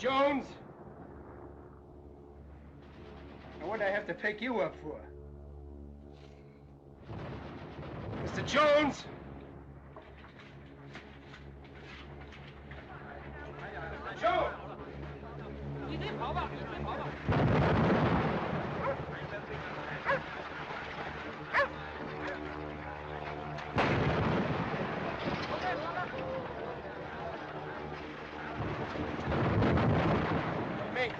Jones! Now what'd I have to pick you up for? Mr. Jones! Jones! Hey,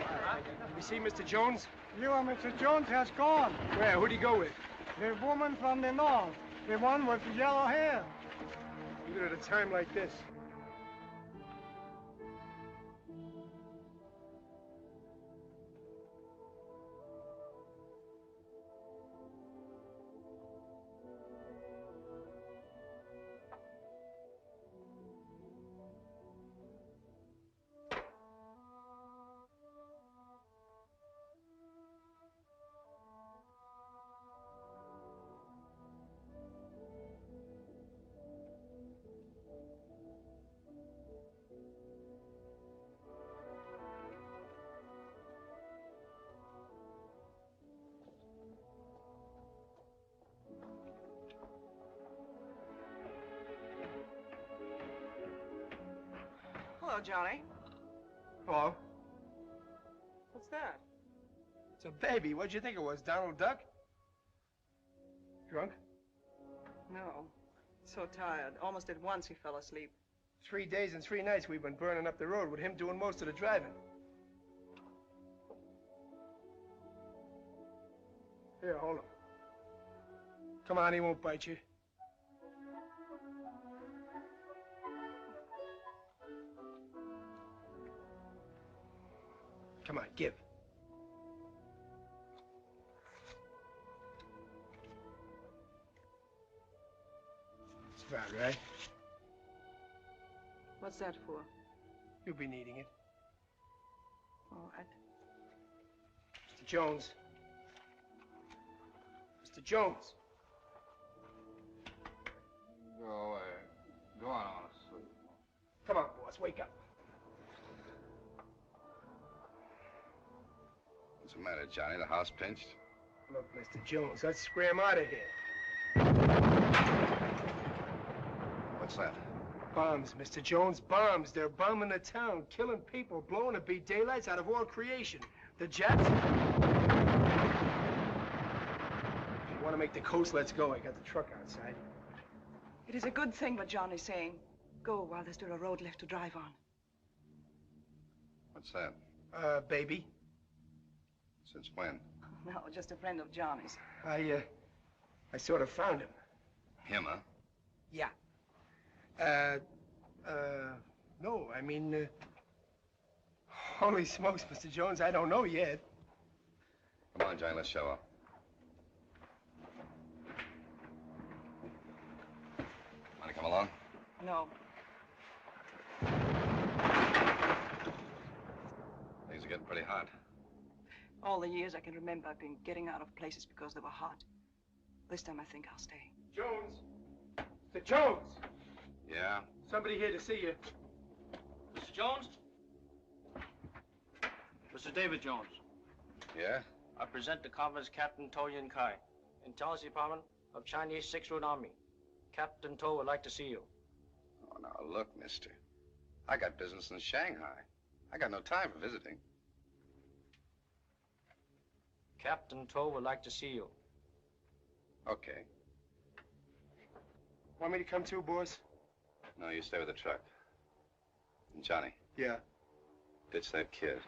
you see Mr. Jones? You and Mr. Jones has gone. Where? Who'd he go with? The woman from the north. The one with the yellow hair. Even at a time like this. Hello, Johnny. Hello? What's that? It's a baby. What'd you think it was, Donald Duck? Drunk? No. So tired. Almost at once he fell asleep. 3 days and 3 nights we've been burning up the road with him doing most of the driving. Here, hold him. Come on, he won't bite you. Come on, give. It's about right. What's that for? You'll be needing it. All right. Mr. Jones. Mr. Jones. Go away. Go on, honestly. Come on, boss, wake up. What's the matter, Johnny? The house pinched? Look, Mr. Jones, let's scram out of here. What's that? Bombs, Mr. Jones, bombs. They're bombing the town, killing people, blowing the beat daylights out of all creation. The Japs... If you want to make the coast, let's go. I got the truck outside. It is a good thing what Johnny's saying. Go while there's still a road left to drive on. What's that? Baby. Since when? No, just a friend of Johnny's. I sort of found him. Him, huh? Yeah. No, I mean, holy smokes, Mr. Jones, I don't know yet. Come on, Johnny, let's show up. Want to come along? No. Things are getting pretty hot. All the years I can remember, I've been getting out of places because they were hot. This time I think I'll stay. Jones! Mr. Jones! Yeah? Somebody here to see you. Mr. Jones? Mr. David Jones. Yeah? I present the conference Captain To Yin Kai, Intelligence Department of Chinese 6th Road Army. Captain To would like to see you. Oh, now, look, mister. I got business in Shanghai. I got no time for visiting. Captain To would like to see you. Okay. Want me to come too, boss? No, you stay with the truck. And Johnny, Yeah. ditch that kid.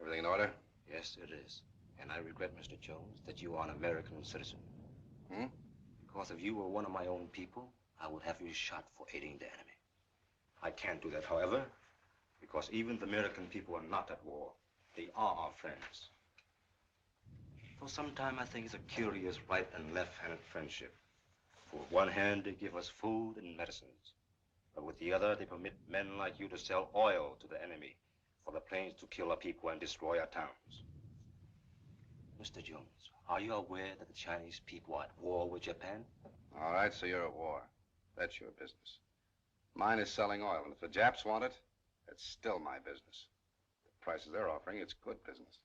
Everything in order? Yes, it is. And I regret, Mr. Jones, that you are an American citizen. Hmm? Because if you were one of my own people, I would have you shot for aiding the enemy. I can't do that, however, because even the American people are not at war. They are our friends. So sometimes I think it's a curious right and left-handed friendship. For with one hand, they give us food and medicines. But with the other, they permit men like you to sell oil to the enemy for the planes to kill our people and destroy our towns. Mr. Jones, are you aware that the Chinese people are at war with Japan? All right, so you're at war. That's your business. Mine is selling oil, and if the Japs want it, it's still my business. The prices they're offering, it's good business.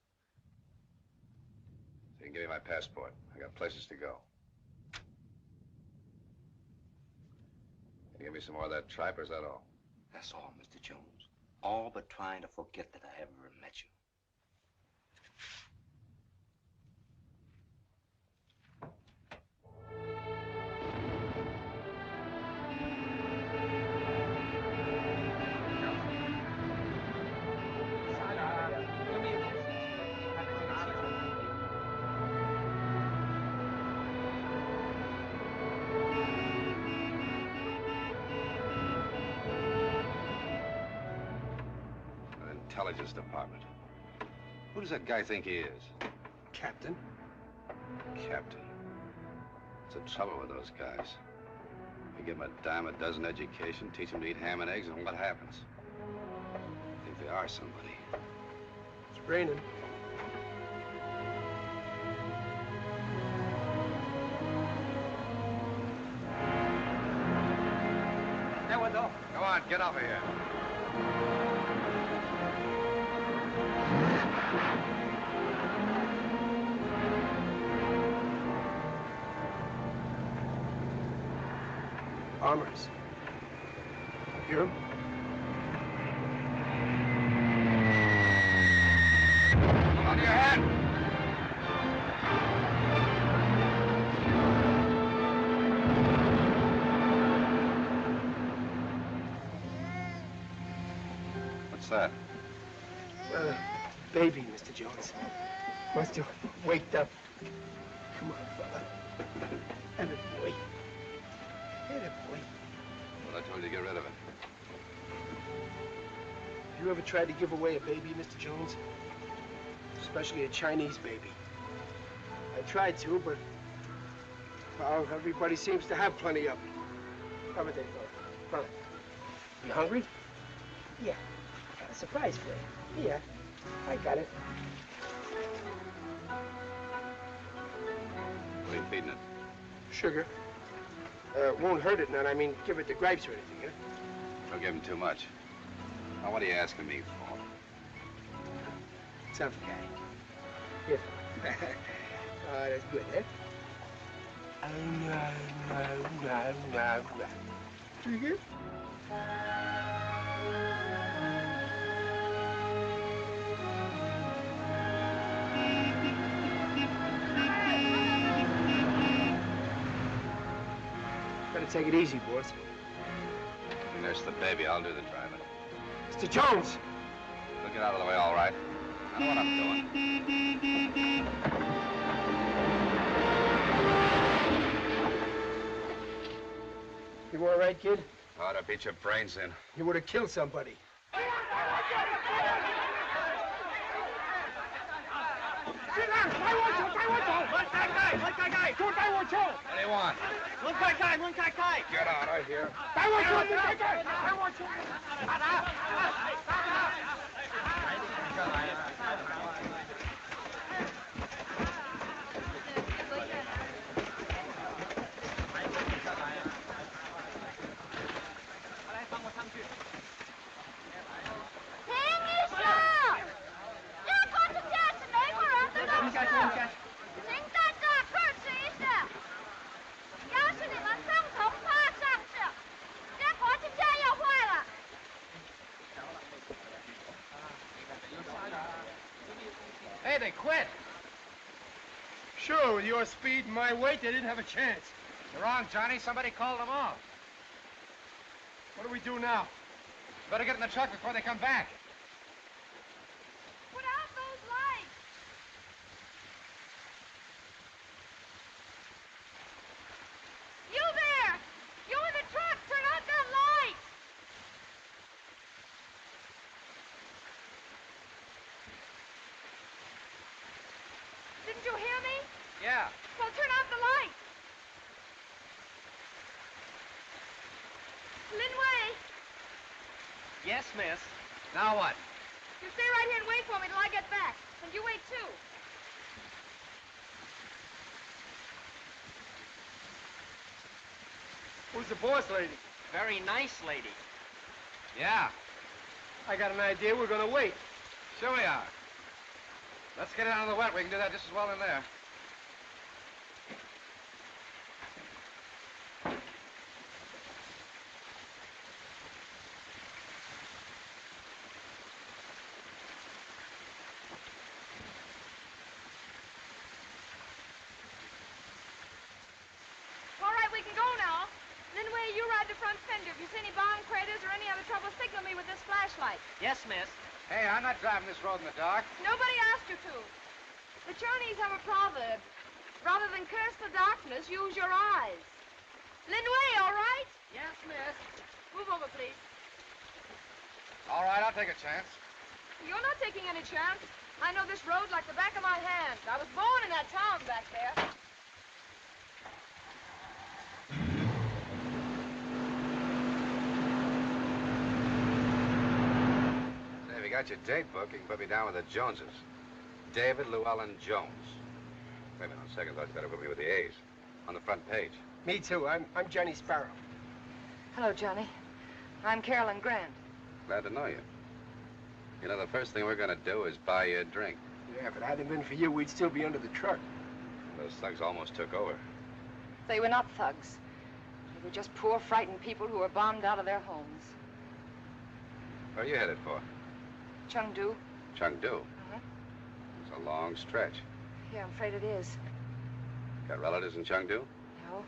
So you can give me my passport. I got places to go. Can you give me some more of that tripe, or is that all? That's all, Mr. Jones. All but trying to forget that I ever met you. Intelligence Department. Who does that guy think he is? Captain. Captain. What's the trouble with those guys? You give them a dime a dozen education, teach them to eat ham and eggs, and what happens? I think they are somebody. It's raining. Come on, get over here. Bombers. Hear 'em? On your head! What's that? Baby, Mr. Jones. Must have waked up. Come on, fella. Atta boy. Atta boy. Well, I told you to get rid of it. Have you ever tried to give away a baby, Mr. Jones? Especially a Chinese baby. I tried to, but well, everybody seems to have plenty of them. How about that, fella? You hungry? Yeah. Got a surprise for you. Yeah. I got it. What are you feeding it? Sugar. Won't hurt it none. I mean, give it the gripes or anything, huh? Don't give him too much. Now, what are you asking me for? Tough guy. Here. Oh, that's good, eh? Oh, no. Sugar? Better take it easy, boss. You nurse the baby. I'll do the driving. Mr. Jones! We'll get out of the way, all right. I know what I'm doing. You all right, kid? Ought to beat your brains in. You would have killed somebody. What do you want? Get out of here. Hey, they quit. Sure, with your speed and my weight, they didn't have a chance. You're wrong, Johnny. Somebody called them off. What do we do now? Better get in the truck before they come back. Put out those lights. You there! You in the truck! Turn out that light! Didn't you hear me? Yeah. Well, turn out the light. Lin Wei, Yes, miss. Now what? you stay right here and wait for me till I get back. And you wait, too. Who's the boss lady? Very nice lady. Yeah, I got an idea. We're gonna wait. sure we are. Let's get it out of the wet. We can do that just as well in there. All right, we can go now. Linway, you ride the front fender. If you see any bomb craters or any other trouble, signal me with this flashlight. Yes, miss. Hey, I'm not driving this road in the dark. Nobody asked you to. The Chinese have a proverb. Rather than curse the darkness, use your eyes. Linway, all right? Yes, miss. Move over, please. All right, I'll take a chance. You're not taking any chance. I know this road like the back of my hand. I was born in that town back there. Say, if you got your date book, you can put me down with the Joneses. David Llewellyn Jones. Wait a minute, on second thought, you better put me with the A's. On the front page. Me too. I'm Johnny Sparrow. Hello, Johnny. I'm Carolyn Grant. Glad to know you. You know, the first thing we're gonna do is buy you a drink. Yeah, if it hadn't been for you, we'd still be under the truck. Those thugs almost took over. They were not thugs. They were just poor, frightened people who were bombed out of their homes. Where are you headed for? Chengdu. Chengdu. Uh-huh. It's a long stretch. Yeah, I'm afraid it is. Got relatives in Chengdu? No.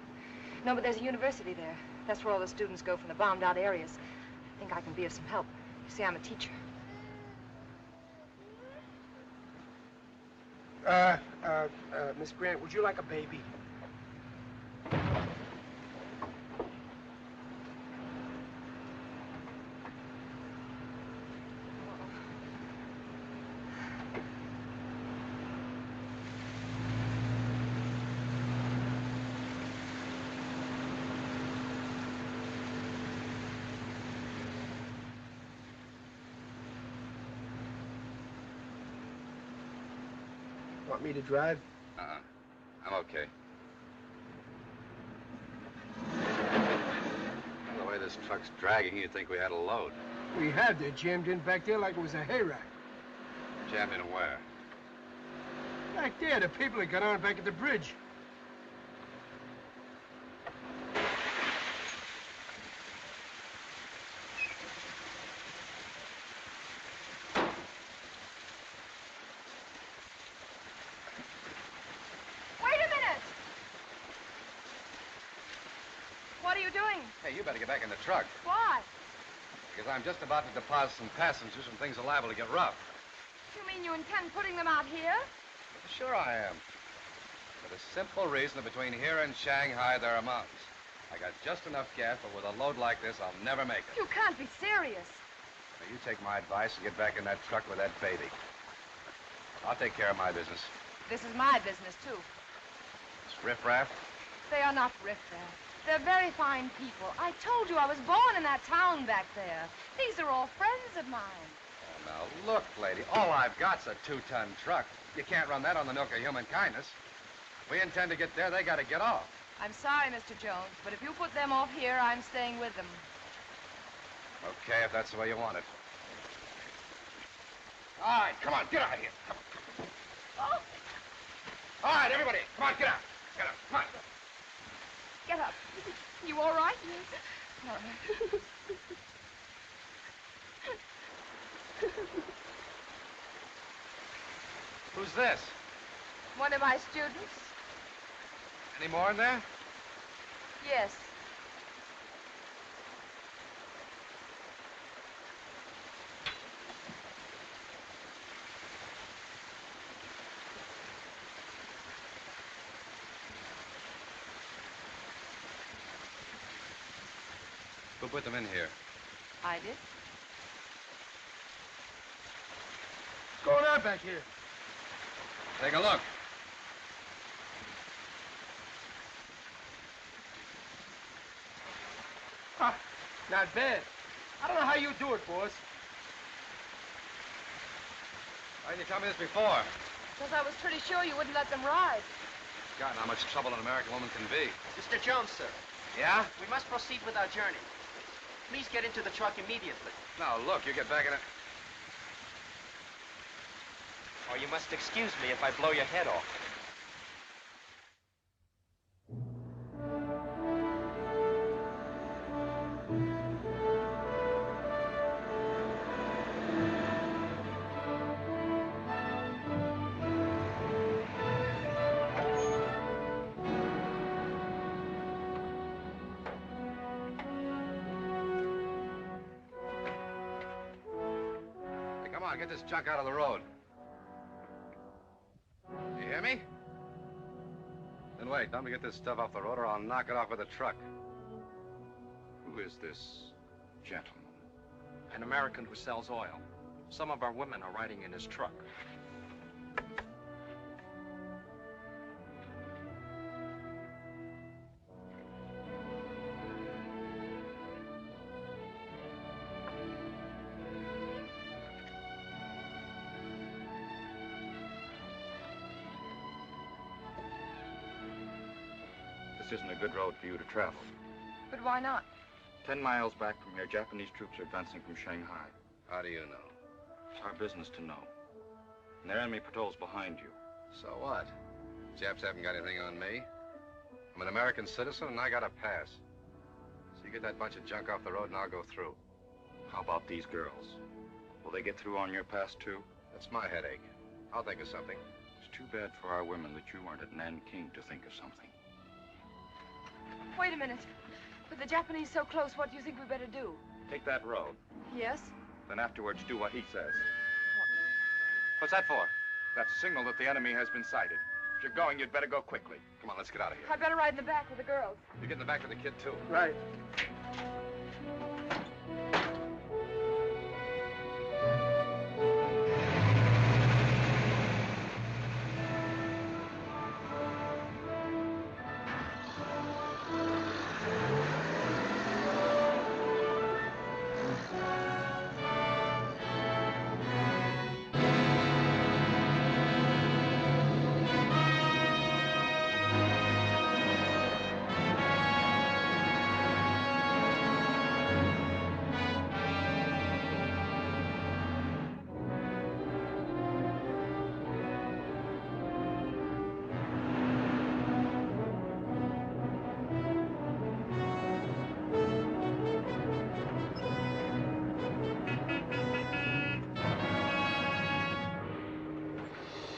No, but there's a university there. That's where all the students go from the bombed-out areas. I think I can be of some help. You see, I'm a teacher. Miss Grant, would you like a baby? Want me to drive? Uh-uh. I'm okay. The way this truck's dragging, you'd think we had a load. We had. They're jammed in back there like it was a hayrack. Jammed in where? Back there, the people that got on back at the bridge. What are you doing? Hey, you better get back in the truck. Why? Because I'm just about to deposit some passengers and things are liable to get rough. You mean you intend putting them out here? Sure I am. For the simple reason that between here and Shanghai, there are mountains. I got just enough gas, but with a load like this, I'll never make it. You can't be serious. Now, you take my advice and get back in that truck with that baby. I'll take care of my business. This is my business, too. This riffraff? They are not riffraff. They're very fine people. I told you I was born in that town back there. These are all friends of mine. Oh, now, look, lady, all I've got's a 2-ton truck. You can't run that on the milk of human kindness. If we intend to get there, they gotta get off. I'm sorry, Mr. Jones, but if you put them off here, I'm staying with them. Okay, if that's the way you want it. All right, come on, get out of here. Come on. Oh, All right, everybody, come on, get out. Get out, come on. get up. You all right? All right. Who's this? One of my students? Any more in there? Yes. Who put them in here? I did. What's going on back here? Take a look. Huh, not bad. I don't know how you do it, boss. Why didn't you tell me this before? Because I was pretty sure you wouldn't let them ride. God, how much trouble an American woman can be. Mr. Jones, sir. Yeah? We must proceed with our journey. Please get into the truck immediately. Now, look, you get back in it. Or you must excuse me if I blow your head off. Come on, get this junk out of the road. You hear me? Then wait, tell me to get this stuff off the road or I'll knock it off with a truck. Who is this gentleman? An American who sells oil. Some of our women are riding in his truck. This isn't a good road for you to travel. But why not? 10 miles back from here, Japanese troops are advancing from Shanghai. How do you know? It's our business to know. And their enemy patrols behind you. So what? Japs haven't got anything on me. I'm an American citizen and I got a pass. So you get that bunch of junk off the road and I'll go through. How about these girls? Will they get through on your pass, too? That's my headache. I'll think of something. It's too bad for our women that you weren't at Nanking to think of something. Wait a minute. With the Japanese so close, what do you think we better do? Take that road. Yes? Then afterwards, do what he says. What's that for? That's a signal that the enemy has been sighted. If you're going, you'd better go quickly. Come on, let's get out of here. I'd better ride in the back with the girls. You get in the back with the kid, too. Right.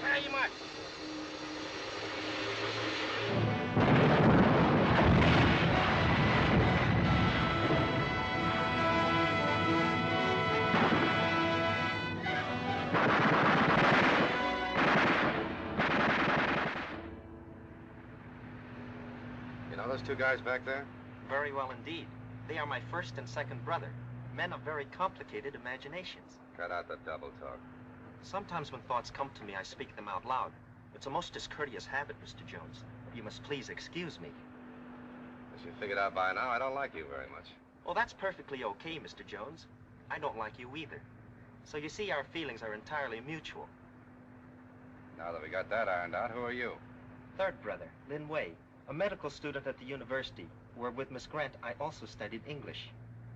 Very much. You know those two guys back there? Very well indeed. They are my first and second brother. Men of very complicated imaginations. Cut out the double talk. Sometimes when thoughts come to me, I speak them out loud. It's a most discourteous habit, Mr. Jones. You must please excuse me. As you figured out by now, I don't like you very much. Well, that's perfectly okay, Mr. Jones. I don't like you either. So you see, our feelings are entirely mutual. Now that we got that ironed out, who are you? Third brother, Lin Wei, a medical student at the university, where with Miss Grant I also studied English.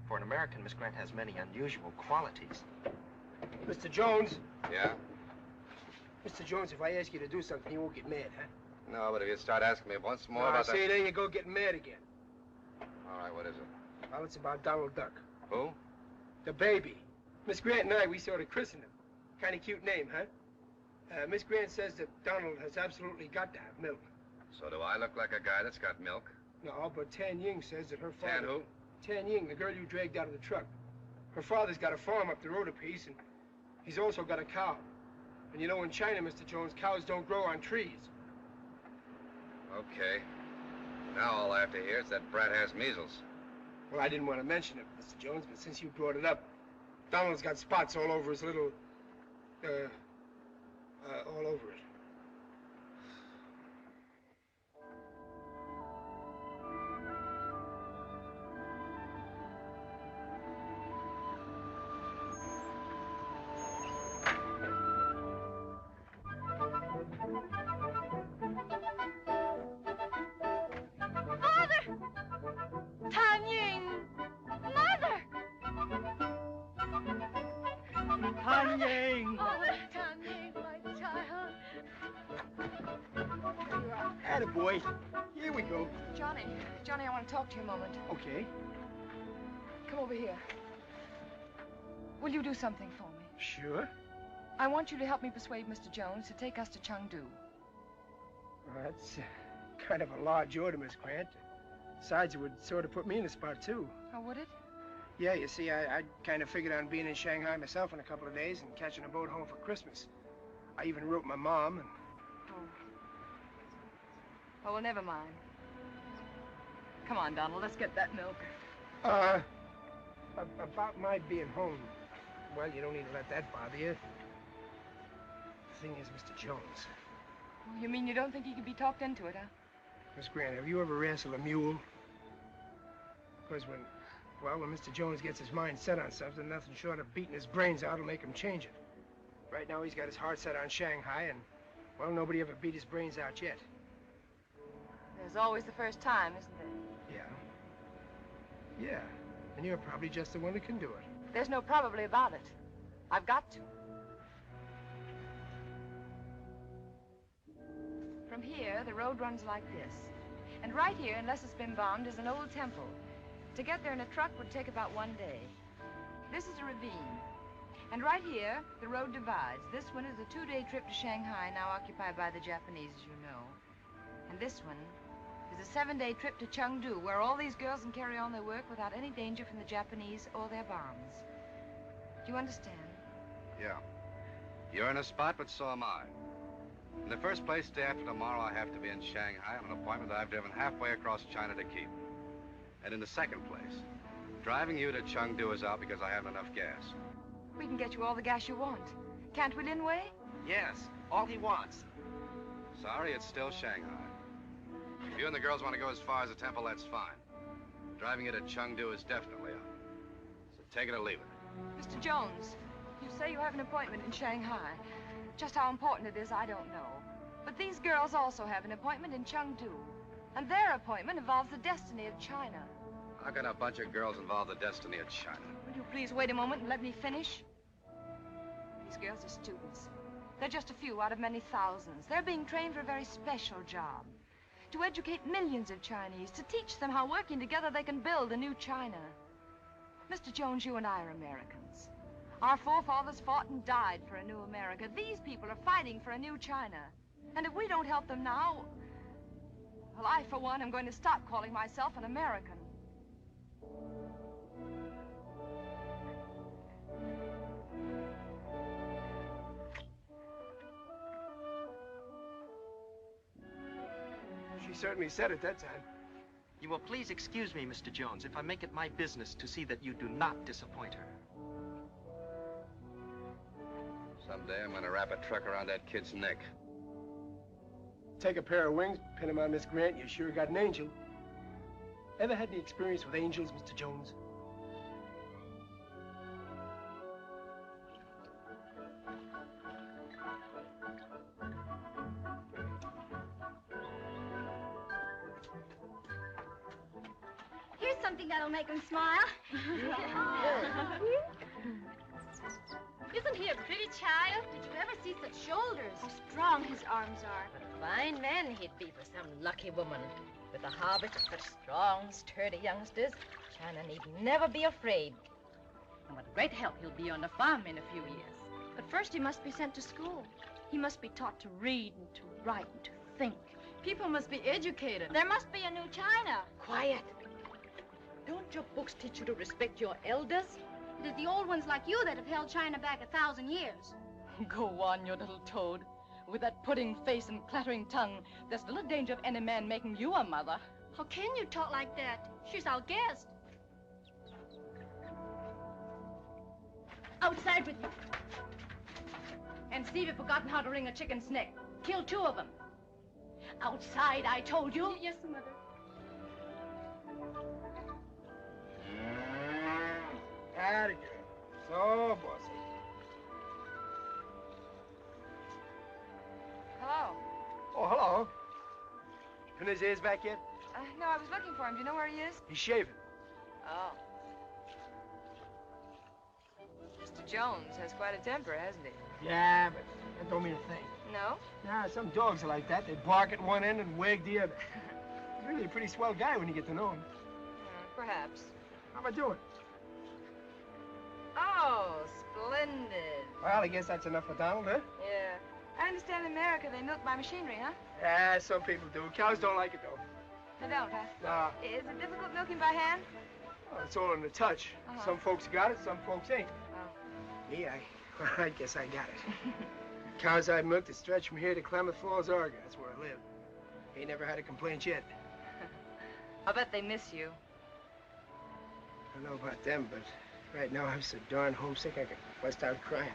For an American, Miss Grant has many unusual qualities. Mr. Jones. Yeah? Mr. Jones, if I ask you to do something, you won't get mad, huh? No, but if you start asking me once more I about say, that... there you go, getting mad again. All right, what is it? Well, it's about Donald Duck. Who? The baby. Miss Grant and I, we sort of christened him. Kind of cute name, huh? Miss Grant says that Donald has absolutely got to have milk. So do I look like a guy that's got milk? No, but Tan Ying says that her father... Tan who? Tan Ying, the girl you dragged out of the truck. Her father's got a farm up the road a piece, and he's also got a cow. And you know, in China, Mr. Jones, cows don't grow on trees. Okay. Now all I have to hear is that brat has measles. Well, I didn't want to mention it, Mr. Jones, but since you brought it up, Donald's got spots all over his little... all over it. Tanying. Oh, Tanying, my child. There you are. Attaboy. Here we go. Johnny, I want to talk to you a moment. Okay. Come over here. Will you do something for me? Sure. I want you to help me persuade Mr. Jones to take us to Chengdu. Well, that's kind of a large order, Miss Grant. Besides, it would sort of put me in the spot, too. Oh, would it? Yeah, you see, I kind of figured on being in Shanghai myself in a couple of days and catching a boat home for Christmas. I even wrote my mom and... Oh, well, never mind. Come on, Donald, let's get that milk. About my being home, well, you don't need to let that bother you. The thing is, Mr. Jones. Oh, you mean you don't think he could be talked into it, huh? Miss Grant, have you ever wrestled a mule? Because when Mr. Jones gets his mind set on something, nothing short of beating his brains out will make him change it. Right now, he's got his heart set on Shanghai, and, well, nobody ever beat his brains out yet. There's always the first time, isn't there? Yeah. Yeah. And you're probably just the one who can do it. There's no probably about it. I've got to. From here, the road runs like this. And right here, unless it's been bombed, is an old temple. To get there in a truck would take about 1 day. This is a ravine. And right here, the road divides. This one is a 2-day trip to Shanghai, now occupied by the Japanese, as you know. And this one is a 7-day trip to Chengdu, where all these girls can carry on their work without any danger from the Japanese or their bombs. Do you understand? Yeah. You're in a spot, but so am I. In the first place, day after tomorrow, I have to be in Shanghai on an appointment that I've driven halfway across China to keep. And in the second place, driving you to Chengdu is out because I haven't enough gas. We can get you all the gas you want. Can't we, Lin Wei? Yes, all he wants. Sorry, it's still Shanghai. If you and the girls want to go as far as the temple, that's fine. Driving you to Chengdu is definitely out. So take it or leave it. Mr. Jones, you say you have an appointment in Shanghai. Just how important it is, I don't know. But these girls also have an appointment in Chengdu. And their appointment involves the destiny of China. How can a bunch of girls involve the destiny of China? Will you please wait a moment and let me finish? These girls are students. They're just a few out of many thousands. They're being trained for a very special job. To educate millions of Chinese, to teach them how working together they can build a new China. Mr. Jones, you and I are Americans. Our forefathers fought and died for a new America. These people are fighting for a new China. And if we don't help them now, well, I, for one, am going to stop calling myself an American. She certainly said it that time. You will please excuse me, Mr. Jones, if I make it my business to see that you do not disappoint her. Someday I'm going to wrap a truck around that kid's neck. Take a pair of wings, pin them on Miss Grant, you sure got an angel. Ever had any experience with angels, Mr. Jones? Here's something that'll make him smile. Isn't he a pretty child? Did you ever see such shoulders? How strong his arms are. What a fine man he'd be for some lucky woman. With a harvest of such strong, sturdy youngsters, China need never be afraid. And what a great help he'll be on the farm in a few years. But first he must be sent to school. He must be taught to read and to write and to think. People must be educated. There must be a new China. Quiet. Don't your books teach you to respect your elders? It is the old ones like you that have held China back 1,000 years. Go on, you little toad. With that pudding face and clattering tongue, there's little danger of any man making you a mother. How can you talk like that? She's our guest. Outside with you. And Steve had forgotten how to wring a chicken's neck. Killed 2 of them. Outside, I told you. Yes, Mother. Atta girl. So bossy. Hello. Oh, hello. Pin his ears back yet? No, I was looking for him. Do you know where he is? He's shaving. Oh. Mr. Jones has quite a temper, hasn't he? Yeah, but that don't mean a thing. No? Nah, some dogs are like that. They bark at one end and wag the other. He's really a pretty swell guy when you get to know him. Perhaps. How am I doing? Oh, splendid. Well, I guess that's enough for Donald, huh? Yeah. I understand in America they milk by machinery, huh? Yeah, some people do. Cows don't like it, though. They don't, huh? Nah. Is it difficult milking by hand? Well, it's all in the touch. Some folks got it, some folks ain't. Oh. Me, I guess I got it. Cows I've milked that stretch from here to Klamath Falls, Oregon. That's where I live. Ain't never had a complaint yet. I'll bet they miss you. I don't know about them, but right now I'm so darn homesick I could bust out crying.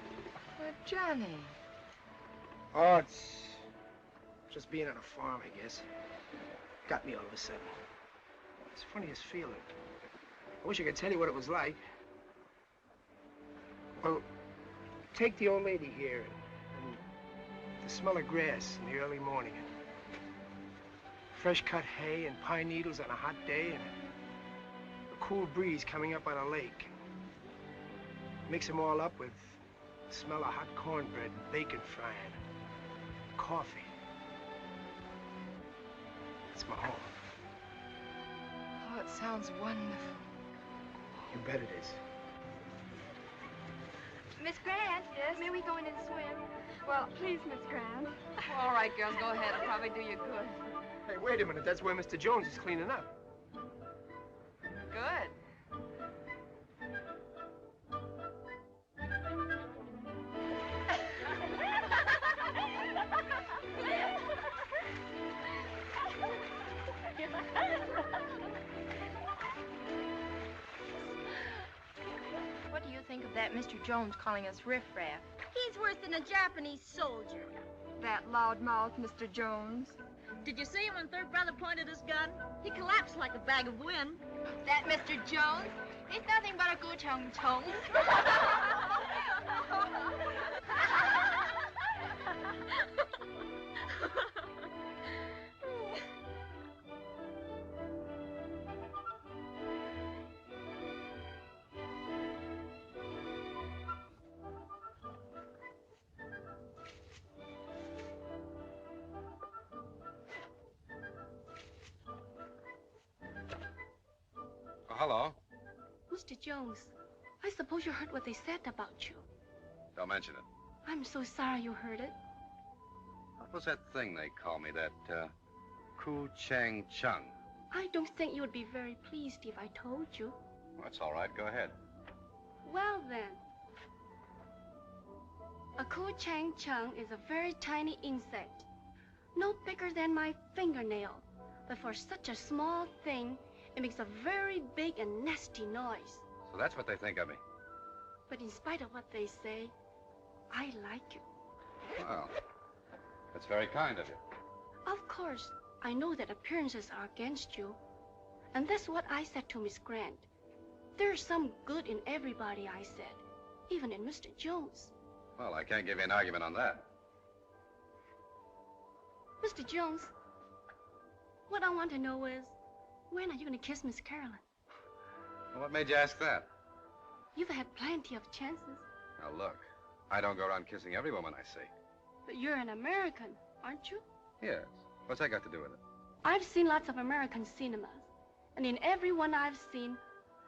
But Johnny. Oh, it's just being on a farm, I guess. Got me all of a sudden. It's the funniest feeling. I wish I could tell you what it was like. Well, take the old lady here and the smell of grass in the early morning. Fresh cut hay and pine needles on a hot day and a cool breeze coming up on a lake. Mix them all up with the smell of hot cornbread and bacon frying. Coffee. That's my home. Oh, it sounds wonderful. You bet it is. Miss Grant? Yes? May we go in and swim? Well, Please, Miss Grant. all right, girls, go ahead. It'll probably do you good. Hey, wait a minute. That's where Mr. Jones is cleaning up. Good. What do you think of that Mr. Jones calling us riffraff? He's worse than a Japanese soldier. That loudmouth, Mr. Jones. Did you see him when Third Brother pointed his gun? He collapsed like a bag of wind. That Mr. Jones? He's nothing but a Guchong Chong. Oh, hello. Mr. Jones, I suppose you heard what they said about you. Don't mention it. I'm so sorry you heard it. What was that thing they call me, that, Ku Chang Chung? I don't think you would be very pleased if I told you. That's all right. Go ahead. Well, then. A Ku Chang Chung is a very tiny insect. No bigger than my fingernail. But for such a small thing, it makes a very big and nasty noise. So that's what they think of me. But in spite of what they say, I like you. Well, that's very kind of you. Of course, I know that appearances are against you. And that's what I said to Miss Grant. There's some good in everybody, I said. Even in Mr. Jones. Well, I can't give you an argument on that. Mr. Jones, what I want to know is, when are you going to kiss Miss Carolyn? Well, what made you ask that? You've had plenty of chances. Now, look, I don't go around kissing every woman I see. But you're an American, aren't you? Yes. What's that got to do with it? I've seen lots of American cinemas. And in every one I've seen,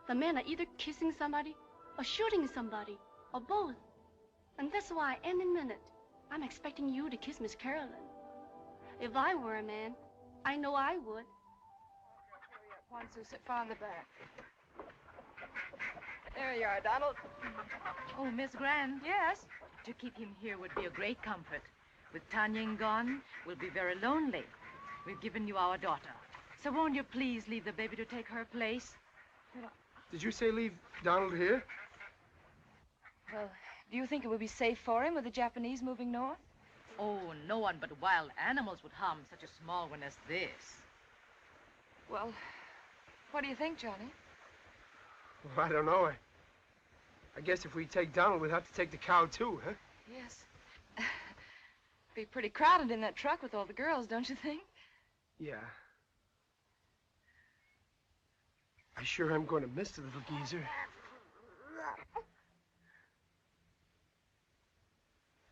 the men are either kissing somebody or shooting somebody or both. And that's why any minute I'm expecting you to kiss Miss Carolyn. If I were a man, I know I would. One, Sue, sit far in the back. There you are, Donald. Oh, Miss Grant. Yes? To keep him here would be a great comfort. With Tanying gone, we'll be very lonely. We've given you our daughter. So won't you please leave the baby to take her place? Did you say leave Donald here? Well, do you think it would be safe for him with the Japanese moving north? Oh, no one but wild animals would harm such a small one as this. Well, what do you think, Johnny? Well, I don't know. I guess if we take Donald, we'd have to take the cow, too, huh? Yes. Be pretty crowded in that truck with all the girls, don't you think? Yeah. I sure am going to miss the little geezer.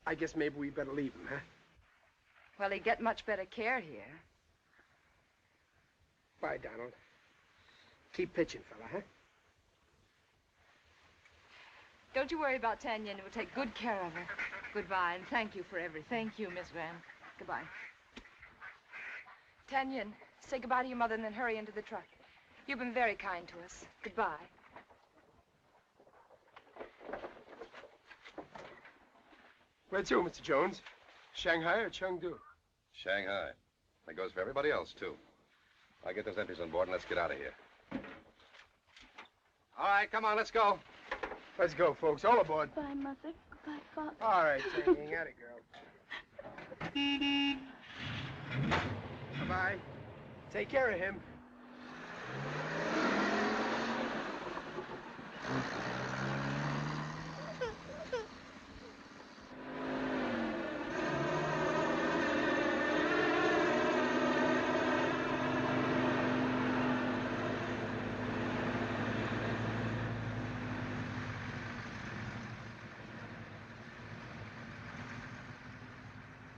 I guess maybe we better leave him, huh? Well, he'd get much better care here. Bye, Donald. Keep pitching, fella, huh? Don't you worry about Tanya. We'll take good care of her. Goodbye, and thank you for everything. Thank you, Miss Graham. Goodbye. Tanya, say goodbye to your mother and then hurry into the truck. You've been very kind to us. Goodbye. Where to, Mr. Jones? Shanghai or Chengdu? Shanghai. That goes for everybody else, too. I'll get those entries on board and let's get out of here. All right, come on, let's go. Let's go, folks. All aboard. Bye, Mother. Goodbye, Father. All right, Tanya. At it, girl. Bye-bye. Take care of him.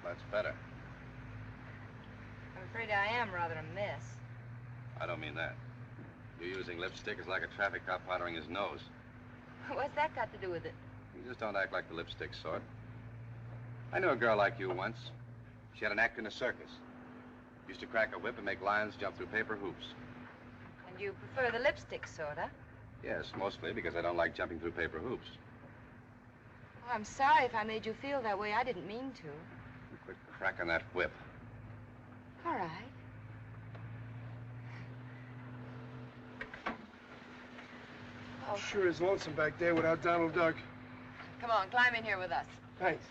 That's better. I'm afraid I am rather a mess. I don't mean that. You using lipstick is like a traffic cop powdering his nose. What's that got to do with it? You just don't act like the lipstick sort. I knew a girl like you once. She had an act in a circus. Used to crack a whip and make lions jump through paper hoops. And you prefer the lipstick sort, huh? Yes, mostly because I don't like jumping through paper hoops. Oh, I'm sorry if I made you feel that way. I didn't mean to. Quit cracking that whip. All right. Oh. Sure is lonesome back there without Donald Duck. Come on, climb in here with us. Thanks.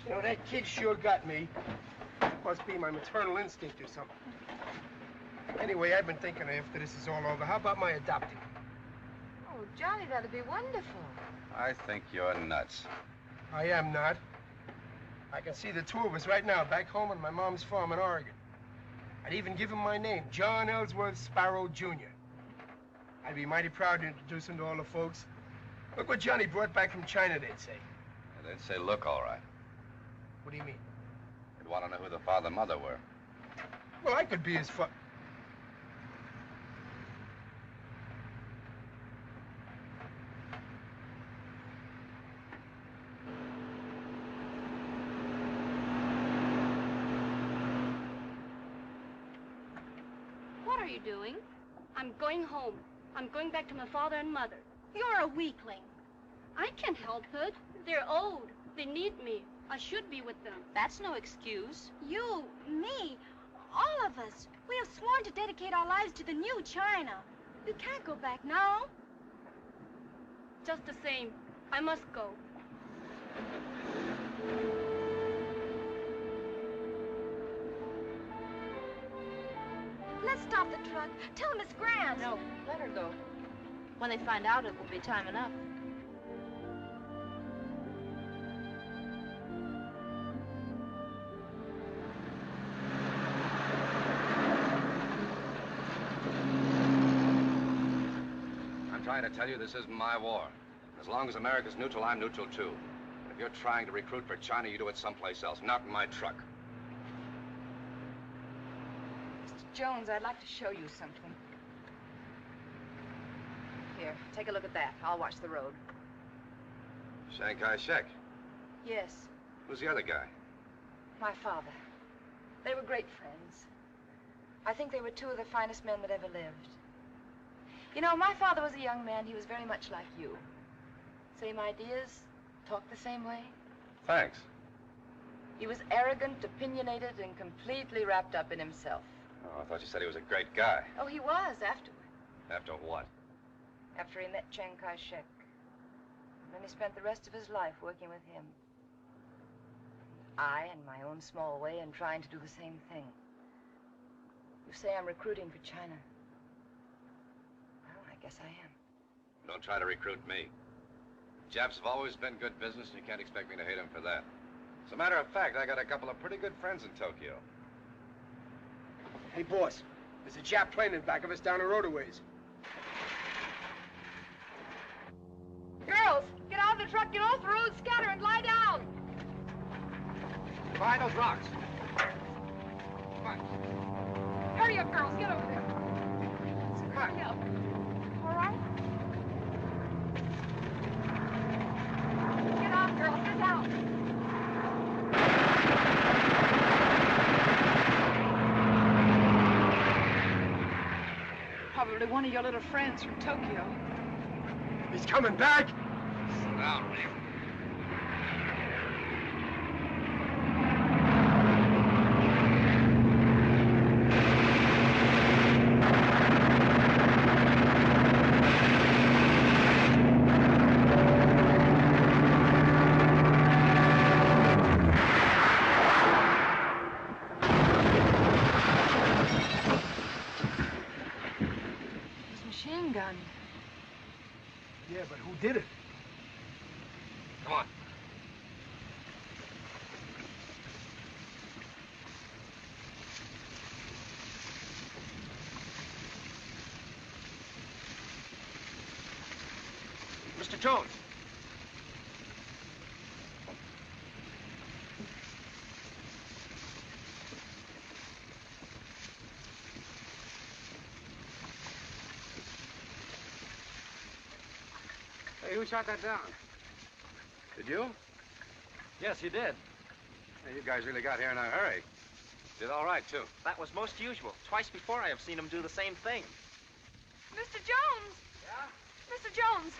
You know, that kid sure got me. Must be my maternal instinct or something. Anyway, I've been thinking after this is all over, how about my adopting? Oh, Johnny, that'd be wonderful. I think you're nuts. I am not. I can see the two of us right now back home on my mom's farm in Oregon. I'd even give him my name, John Ellsworth Sparrow, Jr. I'd be mighty proud to introduce him to all the folks. Look what Johnny brought back from China, they'd say. Yeah, they'd say, look, all right. What do you mean? They'd want to know who the father and mother were. Well, I could be his What are you doing? I'm going home. I'm going back to my father and mother. You're a weakling. I can't help it. They're old. They need me. I should be with them. That's no excuse. You, me, all of us. We have sworn to dedicate our lives to the new China. You can't go back now. Just the same, I must go. Let's stop the truck. Tell Miss Grant. No, let her go. When they find out, it will be time enough. I'm trying to tell you this isn't my war. As long as America's neutral, I'm neutral too. And if you're trying to recruit for China, you do it someplace else, not in my truck. Mr. Jones, I'd like to show you something. Here, take a look at that. I'll watch the road. Shanghai Shek. Yes, Who's the other guy? my father. They were great friends. I think they were two of the finest men that ever lived. You know, my father was a young man. He was very much like you. Same ideas, talked the same way. Thanks. He was arrogant, opinionated, and completely wrapped up in himself. Oh, I thought you said he was a great guy. Oh, he was afterward. After what? After he met Chiang Kai-shek. And then he spent the rest of his life working with him. I, in my own small way, am trying to do the same thing. You say I'm recruiting for China. Well, I guess I am. Don't try to recruit me. Japs have always been good business, and you can't expect me to hate them for that. As a matter of fact, I got a couple of pretty good friends in Tokyo. Hey, boss, there's a Jap plane in back of us down the road a ways. Girls, get out of the truck, get off the road, scatter, and lie down. Behind those rocks. Come on. Hurry up, girls. Get over there. Hurry up. All right? Get out, girls. Get down. Probably one of your little friends from Tokyo. He's coming back. Sit down, will you? Gun. Yeah, but who did it? Come on. Mr. Jones. Hey, who shot that down? Did you? Yes, you did. Hey, you guys really got here in a hurry. Did all right, too. That was most usual. Twice before I have seen him do the same thing. Mr. Jones! Yeah? Mr. Jones,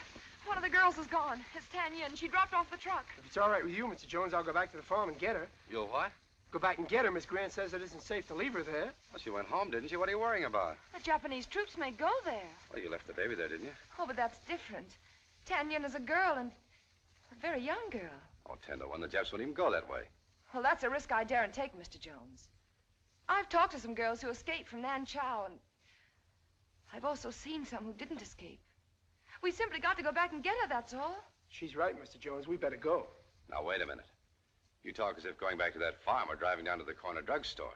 one of the girls is gone. It's Tanya, and she dropped off the truck. If it's all right with you, Mr. Jones, I'll go back to the farm and get her. You'll what? Go back and get her. Miss Grant says it isn't safe to leave her there. Well, she went home, didn't she? What are you worrying about? The Japanese troops may go there. Well, you left the baby there, didn't you? Oh, but that's different. Tanyan is a girl, and a very young girl. Oh, 10 to 1, the Japs won't even go that way. Well, that's a risk I daren't take, Mr. Jones. I've talked to some girls who escaped from Nanchow, and I've also seen some who didn't escape. We simply got to go back and get her, that's all. She's right, Mr. Jones. We better go. Now, wait a minute. You talk as if going back to that farm or driving down to the corner drugstore.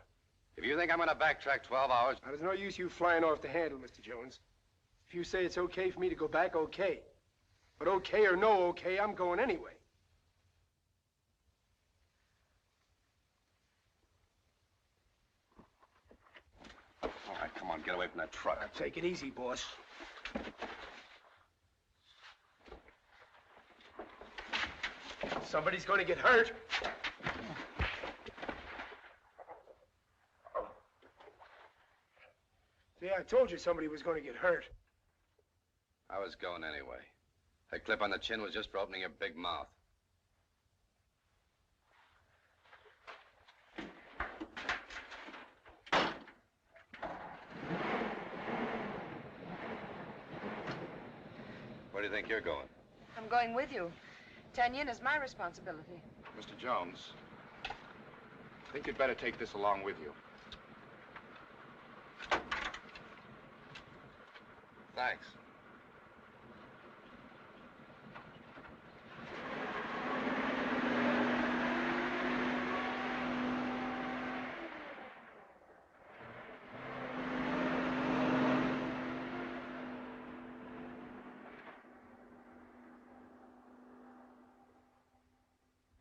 If you think I'm going to backtrack 12 hours... Now, there's no use you flying off the handle, Mr. Jones. If you say it's okay for me to go back, okay. But okay or no okay, I'm going anyway. All right, come on, get away from that truck. Now, take it easy, boss. Somebody's going to get hurt. See, I told you somebody was going to get hurt. I was going anyway. That clip on the chin was just for opening your big mouth. Where do you think you're going? I'm going with you. Tanyan is my responsibility. Mr. Jones, I think you'd better take this along with you. Thanks.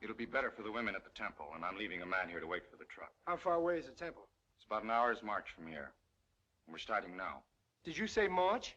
It'll be better for the women at the temple, and I'm leaving a man here to wait for the truck. How far away is the temple? It's about an hour's march from here. We're starting now. Did you say march?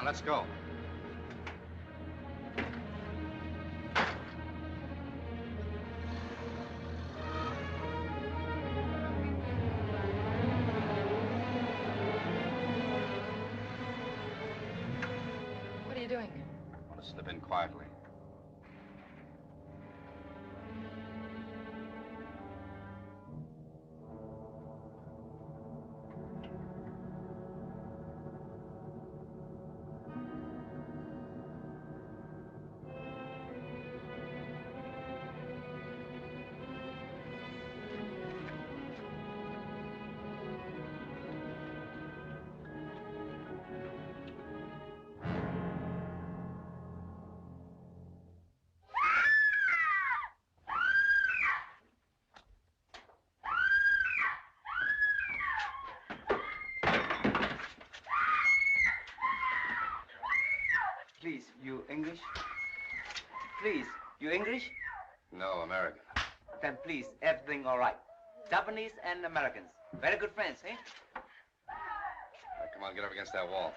on, let's go. What are you doing? I want to slip in quietly. Please, you English? Please, you English? No, American. Then please, everything all right. Japanese and Americans. Very good friends, eh? All right, come on, get up against that wall.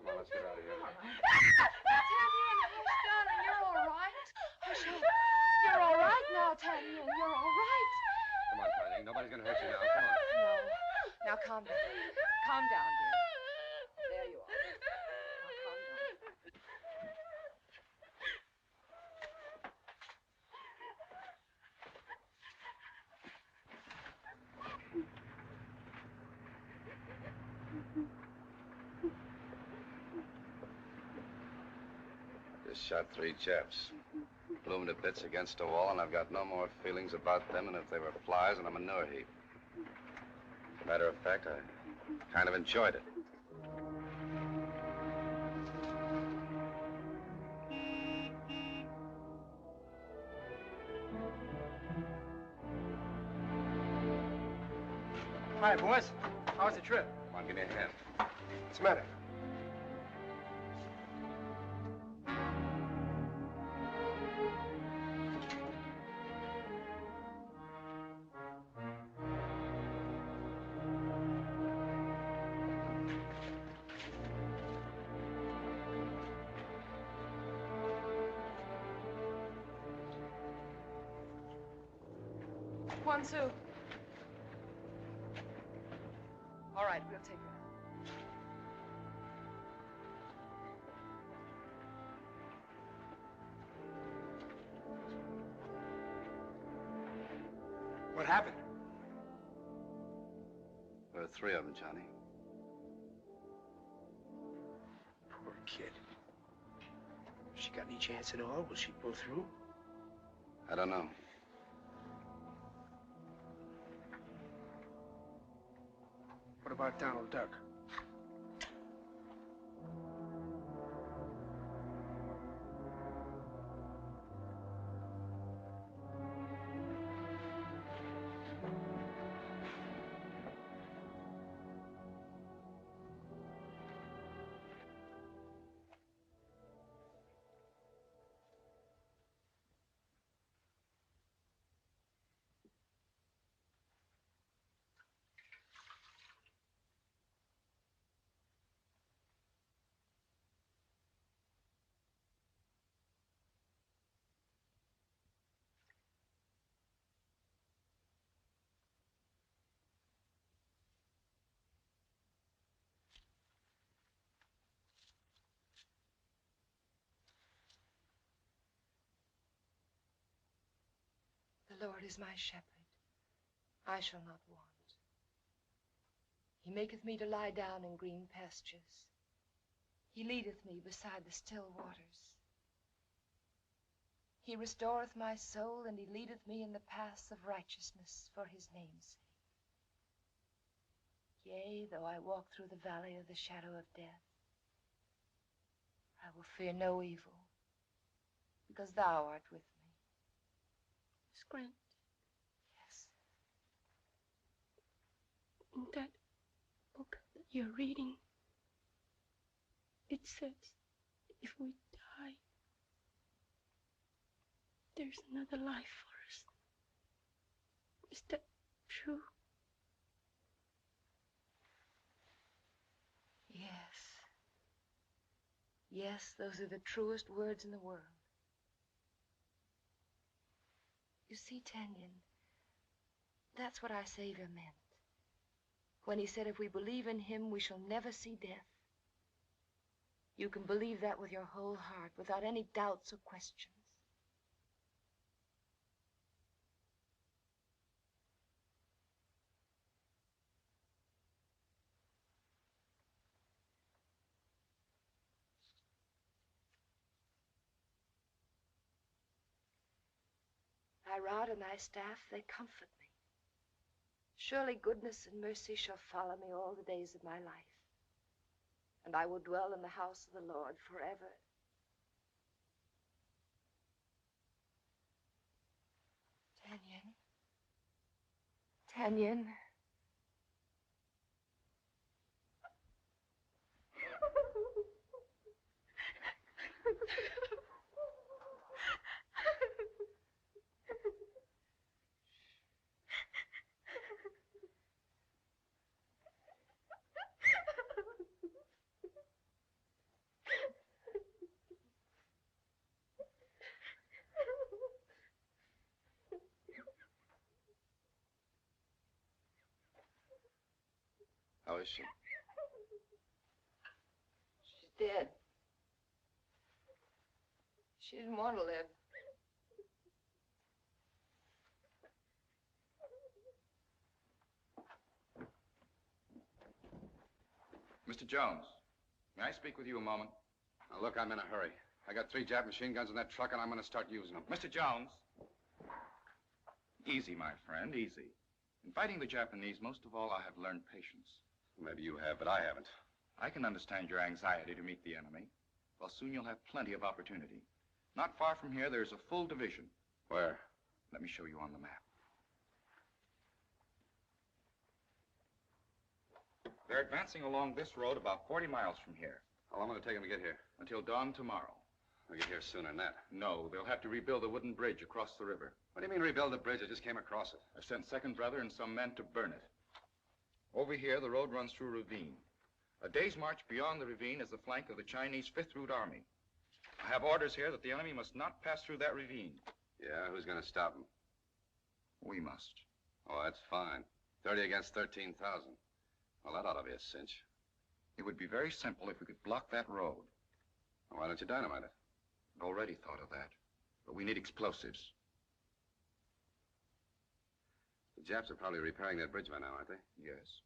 Come on, let's get out of here. Hush, darling, you're all right. Hush up. You're all right now, Tanya. You're all right. Come on, Tanya. Nobody's gonna hurt you now. Come on. No. Now calm down. Calm down, dear. There you are. Now calm down. Just shot 3 chaps. Blew 'em to bits against a wall, and I've got no more feelings about them than if they were flies in a manure heap. As a matter of fact, I kind of enjoyed it. Hi, boys. How was the trip? Come on, give me a hand. What's the matter? Sue. All right, we'll take her. What happened? There were 3 of them, Johnny. Poor kid. If she got any chance at all, will she pull through? I don't know. What about Donald Duck? The Lord is my shepherd. I shall not want. He maketh me to lie down in green pastures. He leadeth me beside the still waters. He restoreth my soul, and he leadeth me in the paths of righteousness for his name's sake. Yea, though I walk through the valley of the shadow of death, I will fear no evil, because thou art with me. Miss Grant. Yes. In that book that you're reading, It says if we die, there's another life for us. Is that true? Yes. Yes, those are the truest words in the world. You see, Tanyan, that's what our Savior meant when he said if we believe in him, we shall never see death. You can believe that with your whole heart, without any doubts or questions. Thy rod and thy staff, they comfort me. Surely goodness and mercy shall follow me all the days of my life, and I will dwell in the house of the Lord forever. Tanyan. Tanyan. How is she? She's dead. She didn't want to live. Mr. Jones, may I speak with you a moment? Now, look, I'm in a hurry. I got 3 Jap machine guns in that truck, and I'm going to start using them. Mr. Jones. Easy, my friend, easy. In fighting the Japanese, most of all, I have learned patience. Maybe you have, but I haven't. I can understand your anxiety to meet the enemy. Well, soon you'll have plenty of opportunity. Not far from here, there's a full division. Where? Let me show you on the map. They're advancing along this road about 40 miles from here. How long will it take them to get here? Until dawn tomorrow. They'll get here sooner than that. No, they'll have to rebuild a wooden bridge across the river. What do you mean rebuild the bridge? I just came across it. I've sent Second Brother and some men to burn it. Over here, the road runs through a ravine. A day's march beyond the ravine is the flank of the Chinese 5th Route Army. I have orders here that the enemy must not pass through that ravine. Yeah, who's going to stop them? We must. Oh, that's fine. 30 against 13,000. Well, that ought to be a cinch. It would be very simple if we could block that road. Well, why don't you dynamite it? I've already thought of that. But we need explosives. The Japs are probably repairing that bridge by now, aren't they? Yes.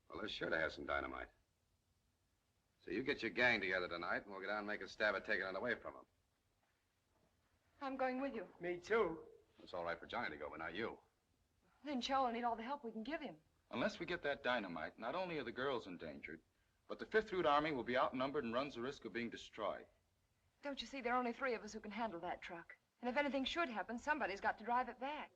Well, they're sure to have some dynamite. So you get your gang together tonight, and we'll go down and make a stab at taking it away from them. I'm going with you. Me too. It's all right for Johnny to go, but not you. Then Cho will need all the help we can give him. Unless we get that dynamite, not only are the girls endangered, but the 5th Route Army will be outnumbered and runs the risk of being destroyed. Don't you see, there are only 3 of us who can handle that truck. And if anything should happen, somebody's got to drive it back.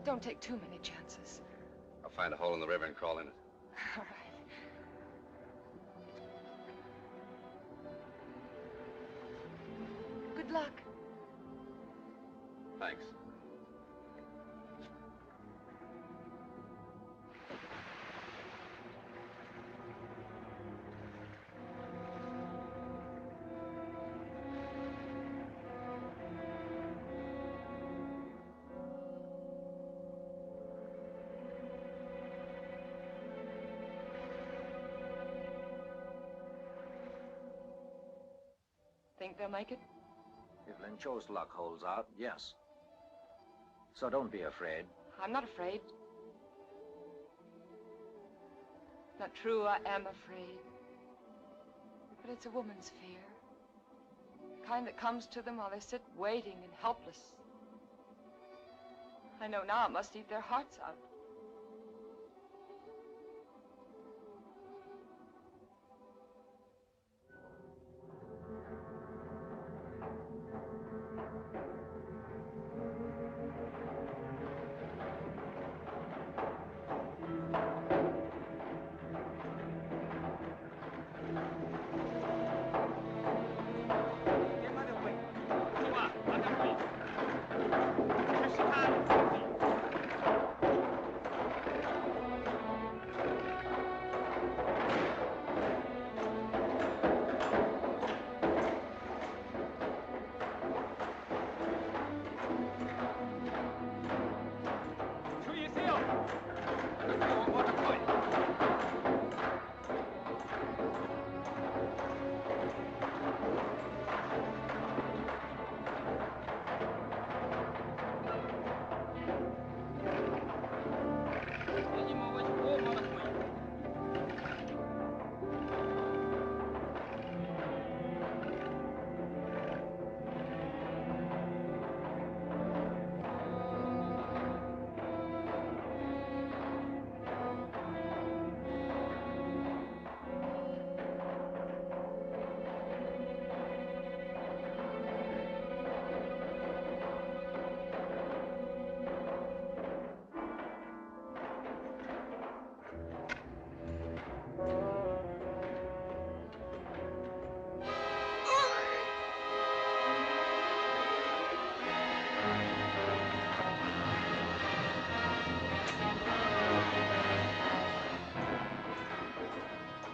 Don't take too many chances. I'll find a hole in the river and crawl in it. All right. Good luck. Thanks. think they'll make it? If Lin Cho's luck holds out, yes. So don't be afraid. I'm not afraid. Not true, I am afraid. But it's a woman's fear. The kind that comes to them while they sit waiting and helpless. I know now it must eat their hearts out.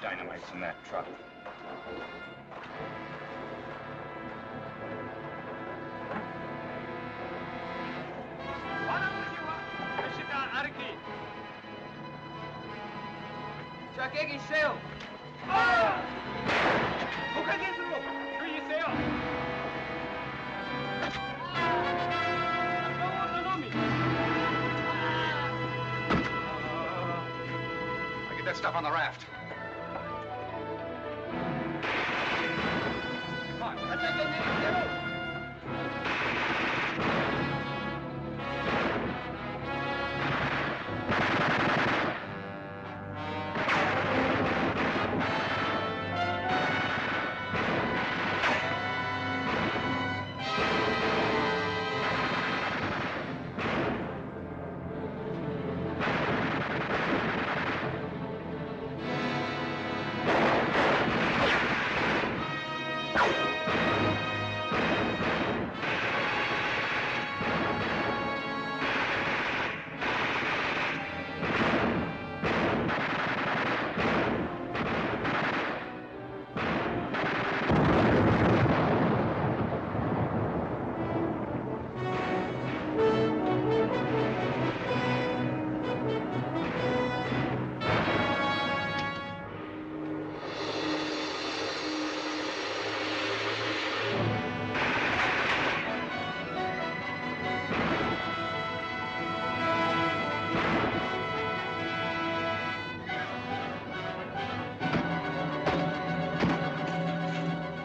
Dynamite's in that truck. Get that stuff on the raft.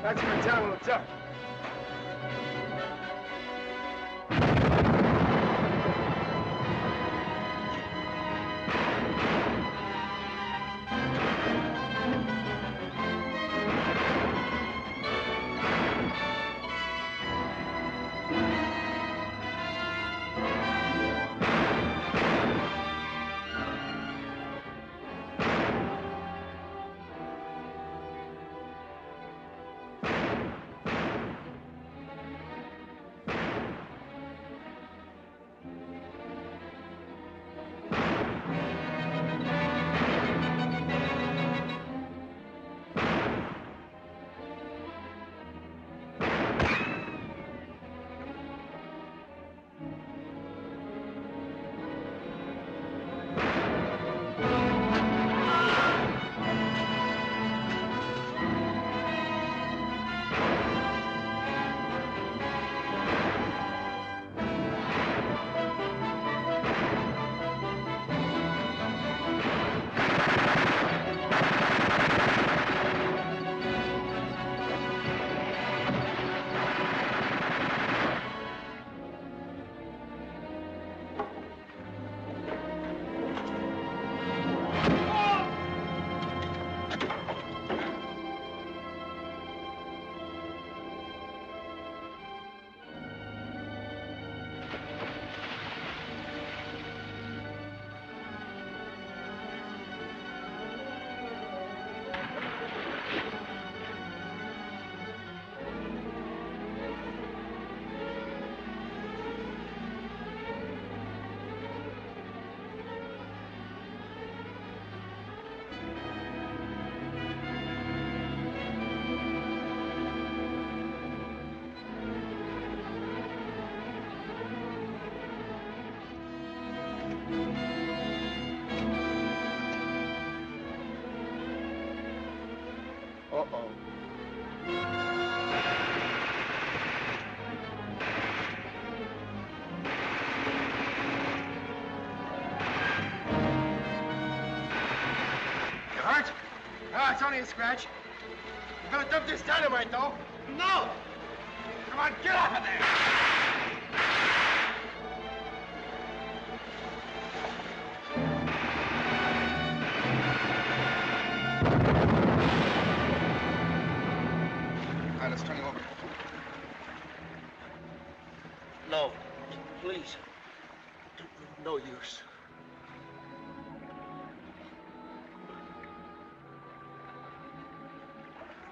That's my town, what's up? saying, Scratch. You better dump this dynamite, though. No! Come on, get off of there! All right, let's turn him over. No, please. No use.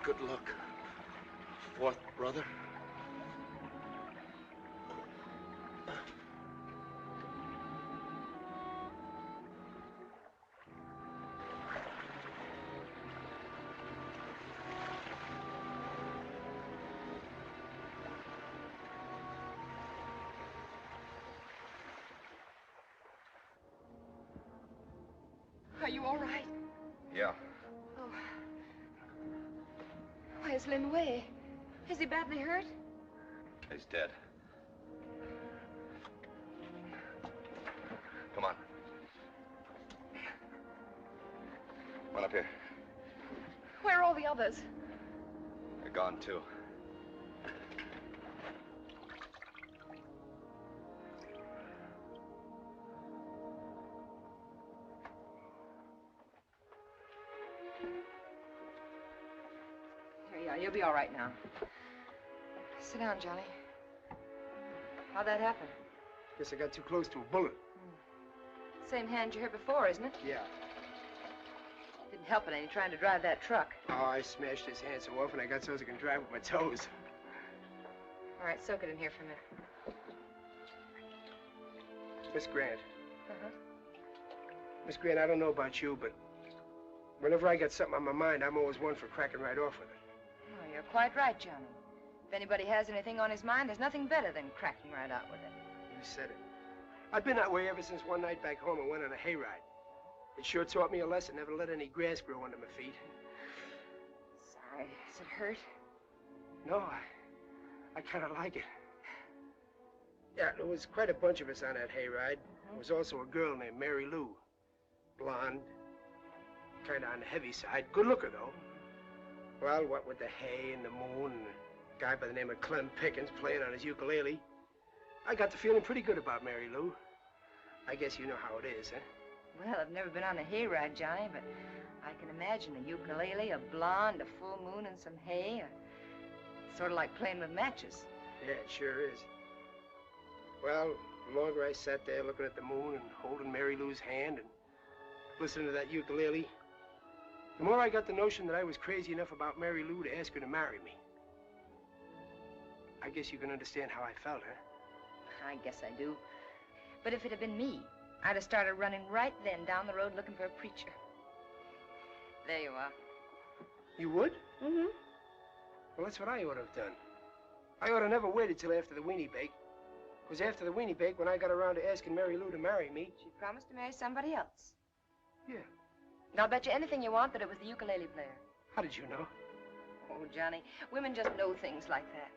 Good luck, fourth brother. Are you all right? Yeah. Oh. Where's Lin Wei? Is he badly hurt? He's dead. Come on. Run up here. Where are all the others? They're gone, too. Here you are. You'll be all right now. Sit down, Johnny. How'd that happen? Guess I got too close to a bullet. Same hand you hit before, isn't it? Yeah. Didn't help it any trying to drive that truck. Oh, I smashed his hand so often I got so I can drive with my toes. All right, soak it in here for a minute. Miss Grant. Uh-huh. Miss Grant, I don't know about you, but whenever I got something on my mind, I'm always one for cracking right off with it. Oh, you're quite right, Johnny. If anybody has anything on his mind, there's nothing better than cracking right out with it. You said it. I've been that way ever since one night back home I went on a hayride. It sure taught me a lesson, never to let any grass grow under my feet. Sorry. Does it hurt? No, I kind of like it. Yeah, there was quite a bunch of us on that hayride. There was also a girl named Mary Lou. Blonde, kind of on the heavy side. Good looker, though. Well, what with the hay and the moon and a guy by the name of Clem Pickens playing on his ukulele, I got to feeling pretty good about Mary Lou. I guess you know how it is, huh? Well, I've never been on a hayride, Johnny, but I can imagine a ukulele, a blonde, a full moon, and some hay. Sort of like playing with matches. Yeah, it sure is. Well, the longer I sat there looking at the moon and holding Mary Lou's hand and listening to that ukulele, the more I got the notion that I was crazy enough about Mary Lou to ask her to marry me. I guess you can understand how I felt, huh? I guess I do. But if it had been me, I'd have started running right then down the road looking for a preacher. There you are. You would? Mm-hmm. Well, that's what I ought to have done. I ought to never waited till after the weenie bake. Because after the weenie bake, when I got around to asking Mary Lou to marry me... She promised to marry somebody else. Yeah. And I'll bet you anything you want that it was the ukulele player. How did you know? Oh, Johnny, women just know things like that.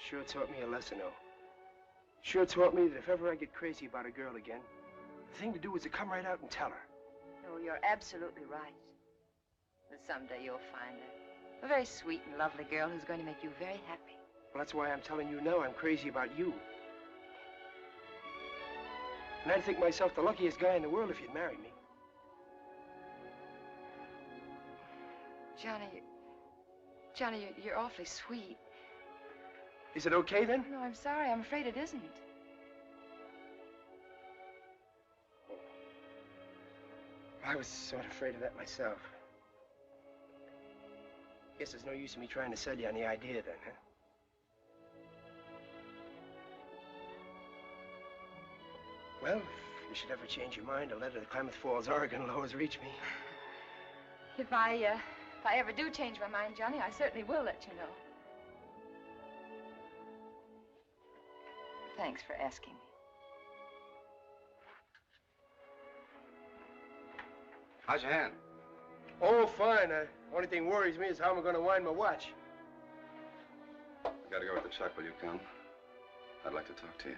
Sure taught me a lesson, though. Sure taught me that if ever I get crazy about a girl again, the thing to do is to come right out and tell her. No, you're absolutely right. But someday you'll find her. A very sweet and lovely girl who's going to make you very happy. Well, that's why I'm telling you now I'm crazy about you. And I'd think myself the luckiest guy in the world if you'd marry me. Johnny, you're awfully sweet. Is it okay, then? No, I'm sorry. I'm afraid it isn't. I was sort of afraid of that myself. Guess there's no use in me trying to sell you on the idea, then, huh? Well, if you should ever change your mind, a letter to Klamath Falls, Oregon will always reach me. If I ever do change my mind, Johnny, I certainly will let you know. Thanks for asking me. How's your hand? Oh, fine. Only thing worries me is how I'm going to wind my watch. I gotta go with the truck. Will you come? I'd like to talk to you.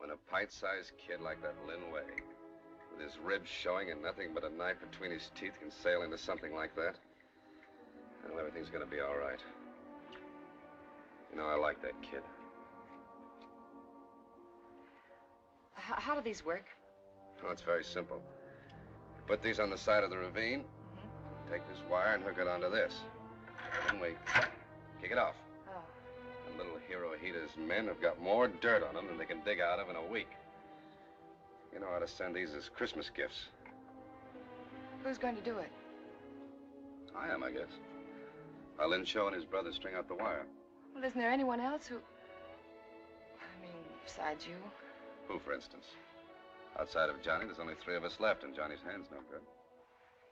When a pint-sized kid like that Lin Wei, with his ribs showing and nothing but a knife between his teeth, can sail into something like that, well, everything's gonna be all right. You know, I like that kid. How do these work? Well, it's very simple. You put these on the side of the ravine, take this wire and hook it onto this. Then we kick it off. Oh. And little Hirohita's men have got more dirt on them than they can dig out of in a week. You know how to send these as Christmas gifts. Who's going to do it? I am, I guess. While Lin Cho and his brother string out the wire. Well, isn't there anyone else who... I mean, besides you? Who, for instance? Outside of Johnny, there's only 3 of us left, and Johnny's hand's no good.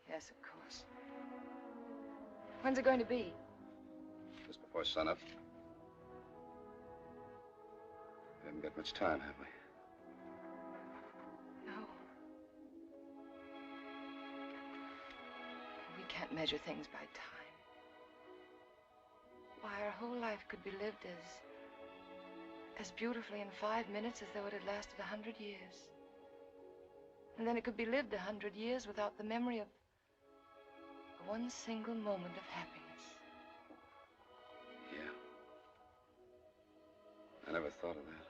Yes, of course. When's it going to be? Just before sunup. We haven't got much time, have we? No. We can't measure things by time. Why, our whole life could be lived as beautifully in 5 minutes as though it had lasted 100 years. And then it could be lived 100 years without the memory of one single moment of happiness. Yeah. I never thought of that.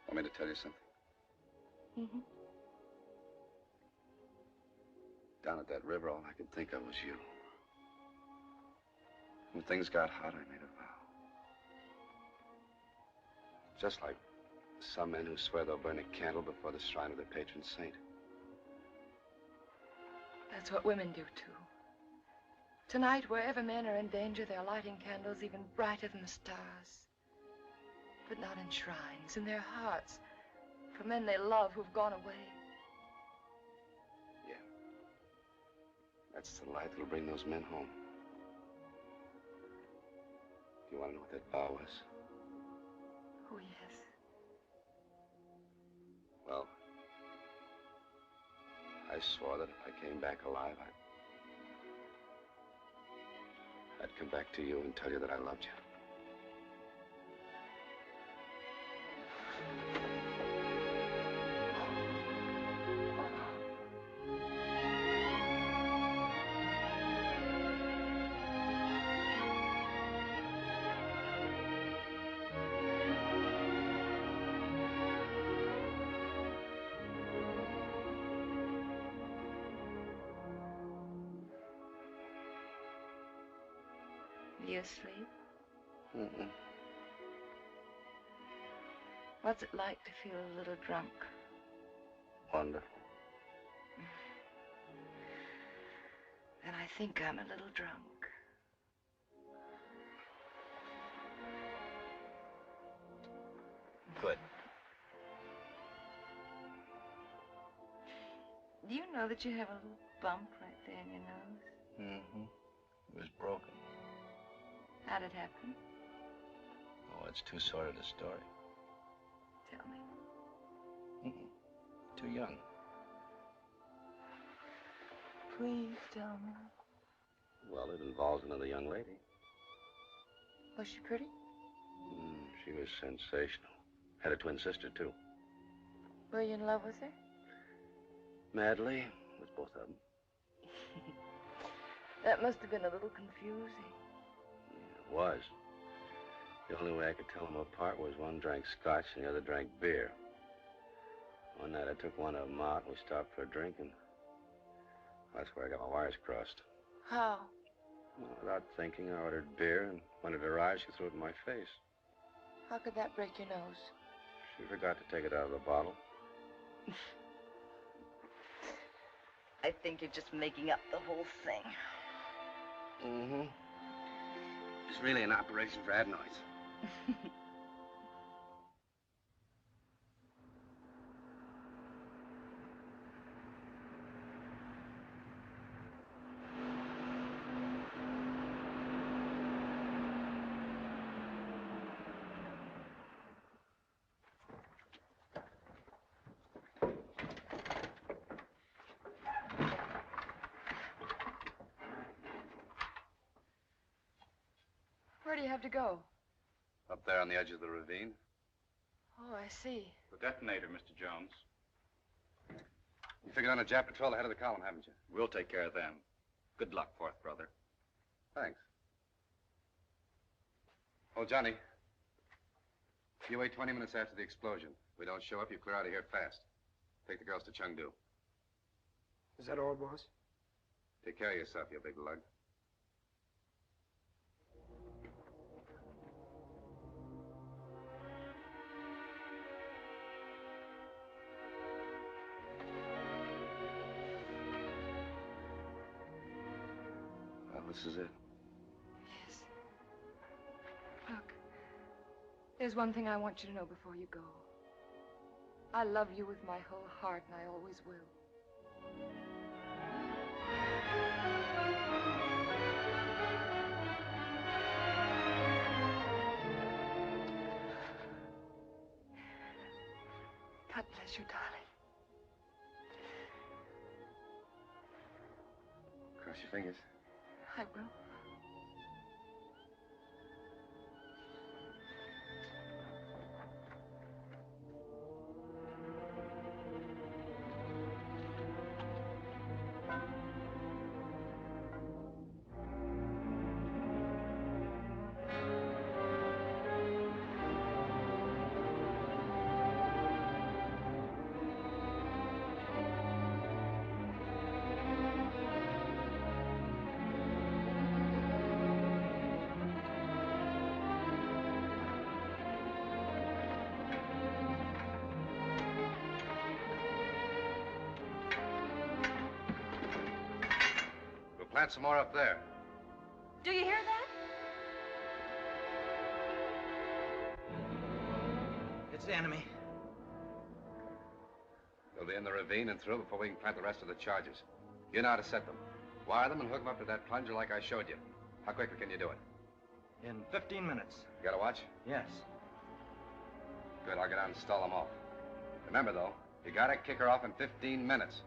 Want me to tell you something? Mm-hmm. Down at that river, all I could think of was you. When things got hot, I made a vow. Just like some men who swear they'll burn a candle before the shrine of their patron saint. That's what women do, too. Tonight, wherever men are in danger, they're lighting candles even brighter than the stars. But not in shrines, in their hearts, for men they love who've gone away. Yeah. That's the light that'll bring those men home. Do you want to know what that vow was? Oh, yes. Well, I swore that if I came back alive, I'd come back to you and tell you that I loved you. You asleep? Mm-mm. What's it like to feel a little drunk? Wonderful. Then I think I'm a little drunk. Good. Do you know that you have a little bump right there in your nose? Mm-hmm. It was broken. How'd it happen? Oh, it's too sordid a story. Tell me. Too young. Please tell me. Well, it involves another young lady. Was she pretty? She was sensational. Had a twin sister, too. Were you in love with her? Madly, with both of them. That must have been a little confusing. It was. The only way I could tell them apart was one drank scotch and the other drank beer. One night I took one of them out and we stopped for a drink, and that's where I got my wires crossed. How? Well, without thinking, I ordered beer, and when it arrived, she threw it in my face. How could that break your nose? She forgot to take it out of the bottle. I think you're just making up the whole thing. Mm-hmm. It's really an operation for adenoids. Where do you have to go? Up there on the edge of the ravine. Oh, I see. The detonator, Mr. Jones. You figured on a Jap patrol ahead of the column, haven't you? We'll take care of them. Good luck, fourth brother. Thanks. Oh, Johnny. You wait 20 minutes after the explosion. If we don't show up, you clear out of here fast. Take the girls to Chengdu. Is that all, boss? Take care of yourself, you big lug. Well, this is it. Yes. Look, there's one thing I want you to know before you go. I love you with my whole heart, and I always will. God bless you, darling. Cross your fingers. I will. Plant some more up there. Do you hear that? It's the enemy. They'll be in the ravine and through before we can plant the rest of the charges. You know how to set them. Wire them and hook them up to that plunger like I showed you. How quickly can you do it? In 15 minutes. You got a watch? Yes. Good, I'll get out and stall them off. Remember, though, you gotta kick her off in 15 minutes.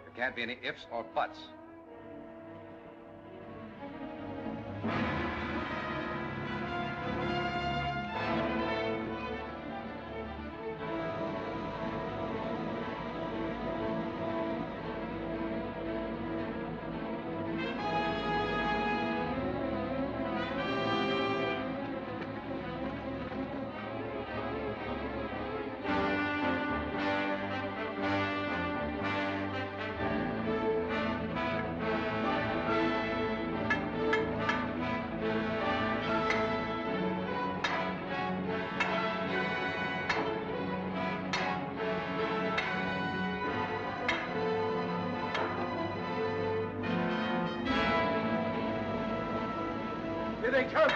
There can't be any ifs or buts. Here they come.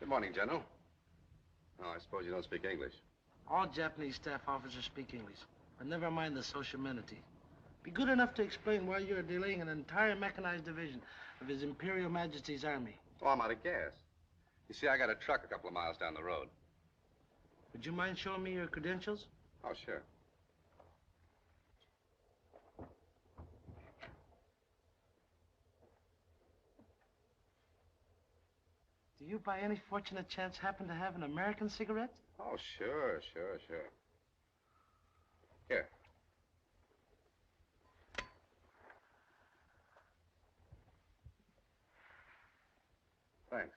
Good morning, General. Oh, I suppose you don't speak English. All Japanese staff officers speak English, but never mind the social amenity. Be good enough to explain why you're delaying an entire mechanized division of His Imperial Majesty's Army. Oh, I'm out of gas. You see, I got a truck a couple of miles down the road. Would you mind showing me your credentials? Oh, sure. Do you, by any fortunate chance, happen to have an American cigarette? Oh, sure. Here. Thanks.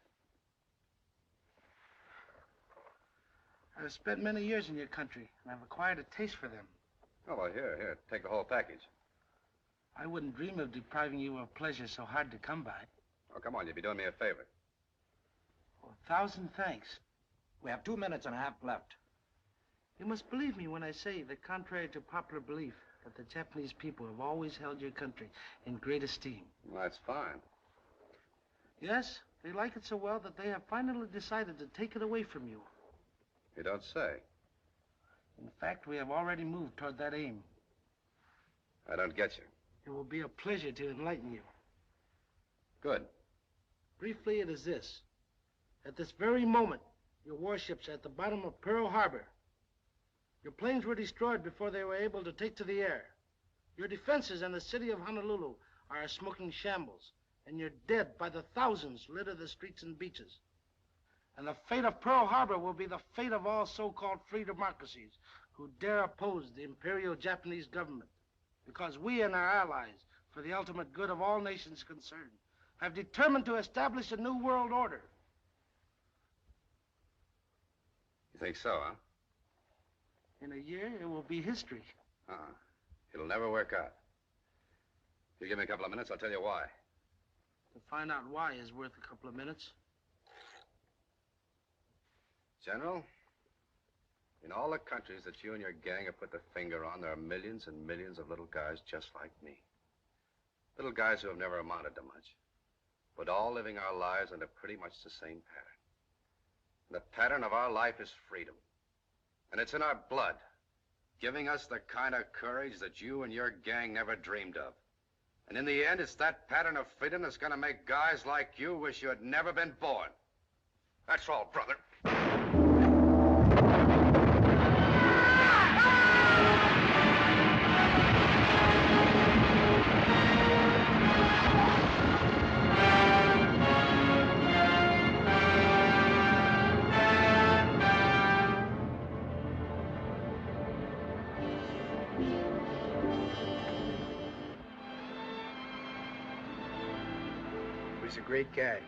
I've spent many years in your country, and I've acquired a taste for them. Oh, well, here. Take the whole package. I wouldn't dream of depriving you of pleasure so hard to come by. Oh, come on, you'd be doing me a favor. Oh, 1,000 thanks. We have 2 minutes and a half left. You must believe me when I say that contrary to popular belief, that the Japanese people have always held your country in great esteem. Well, that's fine. Yes, they like it so well that they have finally decided to take it away from you. You don't say. In fact, we have already moved toward that aim. I don't get you. It will be a pleasure to enlighten you. Good. Briefly, it is this. At this very moment, your warships are at the bottom of Pearl Harbor. Your planes were destroyed before they were able to take to the air. Your defenses in the city of Honolulu are a smoking shambles, and your dead by the thousands litter the streets and beaches. And the fate of Pearl Harbor will be the fate of all so-called free democracies who dare oppose the imperial Japanese government. Because we and our allies, for the ultimate good of all nations concerned, have determined to establish a new world order. You think so, huh? In a year, it will be history. It'll never work out. If you give me a couple of minutes, I'll tell you why. To find out why is worth a couple of minutes. General, in all the countries that you and your gang have put the finger on, there are millions and millions of little guys just like me. Little guys who have never amounted to much, but all living our lives under pretty much the same pattern. The pattern of our life is freedom. And it's in our blood, giving us the kind of courage that you and your gang never dreamed of. And in the end, it's that pattern of freedom that's gonna make guys like you wish you had never been born. That's all, brother. He's a great guy.